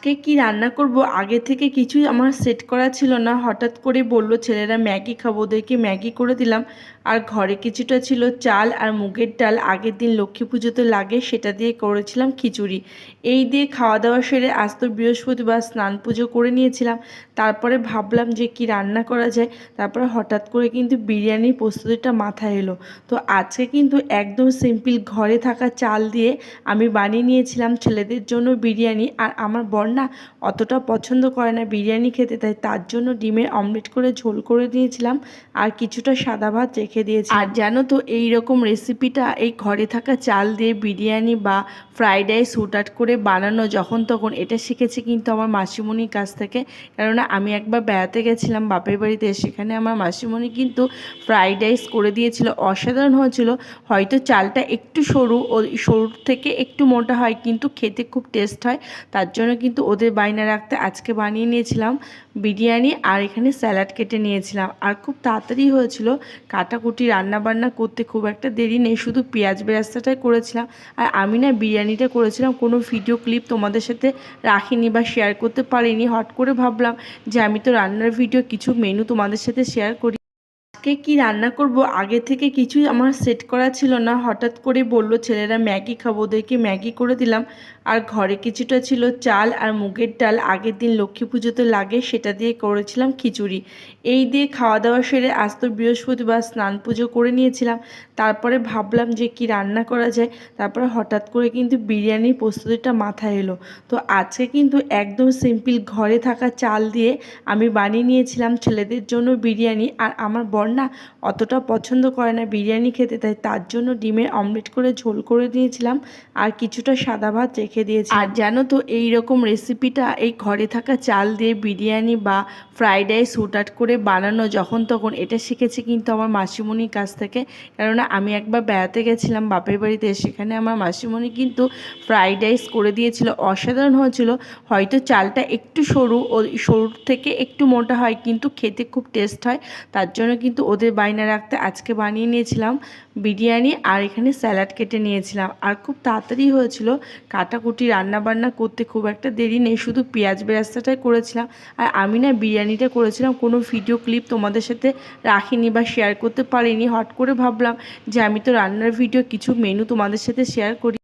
আজকে কি রান্না করব আগে থেকে কিছুই আমার সেট করা ছিল না। হঠাৎ করে বলল ছেলেরা ম্যাগি খাবো, ওদেরকে ম্যাগি করে দিলাম। আর ঘরে কিছুটা ছিল চাল আর মুগের ডাল, আগের দিন লক্ষ্মী পুজোতে লাগে সেটা দিয়ে করেছিলাম খিচুড়ি। এই দিয়ে খাওয়া দাওয়া সেরে আজ তো বৃহস্পতিবার, স্নান পুজো করে নিয়েছিলাম। তারপরে ভাবলাম যে কি রান্না করা যায়। তারপরে হঠাৎ করে কিন্তু বিরিয়ানির প্রস্তুতিটা মাথায় এলো। তো আজকে কিন্তু একদম সিম্পল ঘরে থাকা চাল দিয়ে আমি বানিয়ে নিয়েছিলাম ছেলেদের জন্য বিরিয়ানি। আর আমার বর না অতটা পছন্দ করে না বিরিয়ানি খেতে, তাই তার জন্য ডিমের অমলেট করে ঝোল করে দিয়েছিলাম আর কিছুটা সাদা ভাত রেখে দিয়েছি। আর জানো তো এই রকম রেসিপিটা এই ঘরে থাকা চাল দিয়ে বিরিয়ানি বা ফ্রাইড রাইস হুটহাট করে বানানো যখন তখন এটা শিখেছি কিন্তু আমার মাসিমণির কাছ থেকে। কেননা আমি একবার বেড়াতে গেছিলাম বাপের বাড়িতে, সেখানে আমার মাসিমণি কিন্তু ফ্রাইড রাইস করে দিয়েছিল, অসাধারণ হয়েছিল। হয়তো চালটা একটু সরু, ও সরুর থেকে একটু মোটা হয় কিন্তু খেতে খুব টেস্ট হয়। তার জন্য কিন্তু ওদের বায়না রাখতে আজকে বানিয়ে নিয়েছিলাম বিরিয়ানি। আর এখানে স্যালাড কেটে নিয়েছিলাম আর খুব তাড়াতাড়ি হয়েছিল। কাটাকুটি রান্নাবান্না করতে খুব একটা দেরি নেই, শুধু পেঁয়াজ বেরেস্তাটাই করেছিলাম। আর আমি না বিরিয়ানিটা করেছিলাম কোনো ভিডিও ক্লিপ তোমাদের সাথে রাখিনি বা শেয়ার করতে পারিনি। হট করে ভাবলাম যে আমি তো রান্নার ভিডিও কিছু মেনু তোমাদের সাথে শেয়ার করি। আজকে কি রান্না করব আগে থেকে কিছুই আমার সেট করা ছিল না। হঠাৎ করে বলল ছেলেরা ম্যাগি খাবো, ওদেরকে ম্যাগি করে দিলাম। আর ঘরে কিছুটা ছিল চাল আর মুগের ডাল, আগের দিন লক্ষ্মী পুজোতে লাগে সেটা দিয়ে করেছিলাম খিচুড়ি। এই দিয়ে খাওয়া দাওয়া সেরে আজ তো বৃহস্পতিবার, স্নান পুজো করে নিয়েছিলাম। তারপরে ভাবলাম যে কি রান্না করা যায়। তারপরে হঠাৎ করে কিন্তু বিরিয়ানির প্রস্তুতিটা মাথায় এলো। তো আজকে কিন্তু একদম সিম্পল ঘরে থাকা চাল দিয়ে আমি বানিয়ে নিয়েছিলাম ছেলেদের জন্য বিরিয়ানি। আর আমার বর না অতটা পছন্দ করে না বিরিয়ানি খেতে, তাই তার জন্য ডিমের অমলেট করে ঝোল করে দিয়েছিলাম আর কিছুটা সাদা ভাত রেখে দিয়েছি। আর জানো তো এই রকম রেসিপিটা এই ঘরে থাকা চাল দিয়ে বিরিয়ানি বা ফ্রাইড রাইস হুটহাট করে বানানো যখন তখন এটা শিখেছি কিন্তু আমার মাসিমণির কাছ থেকে। কেননা আমি একবার বেড়াতে গেছিলাম বাপের বাড়িতে, সেখানে আমার মাসিমণি কিন্তু ফ্রাইড রাইস করে দিয়েছিল, অসাধারণ হয়েছিল। হয়তো চালটা একটু সরু, ও সরুর থেকে একটু মোটা হয় কিন্তু খেতে খুব টেস্ট হয়। তার জন্য কিন্তু ওদের বায়না রাখতে আজকে বানিয়ে নিয়েছিলাম বিরিয়ানি। আর এখানে স্যালাড কেটে নিয়েছিলাম আর খুব তাড়াতাড়ি হয়েছিল। কাটাকুটি রান্নাবান্না করতে খুব একটা দেরি নেই, শুধু পেঁয়াজ বেরেস্তাটাই করেছিলাম। আর আমি না বিরিয়ানিটা করেছিলাম কোনো ভিডিও ক্লিপ তোমাদের সাথে রাখিনি বা শেয়ার করতে পারিনি। হট করে ভাবলাম যে আমি তো রান্নার ভিডিও কিছু মেনু তোমাদের সাথে শেয়ার করি।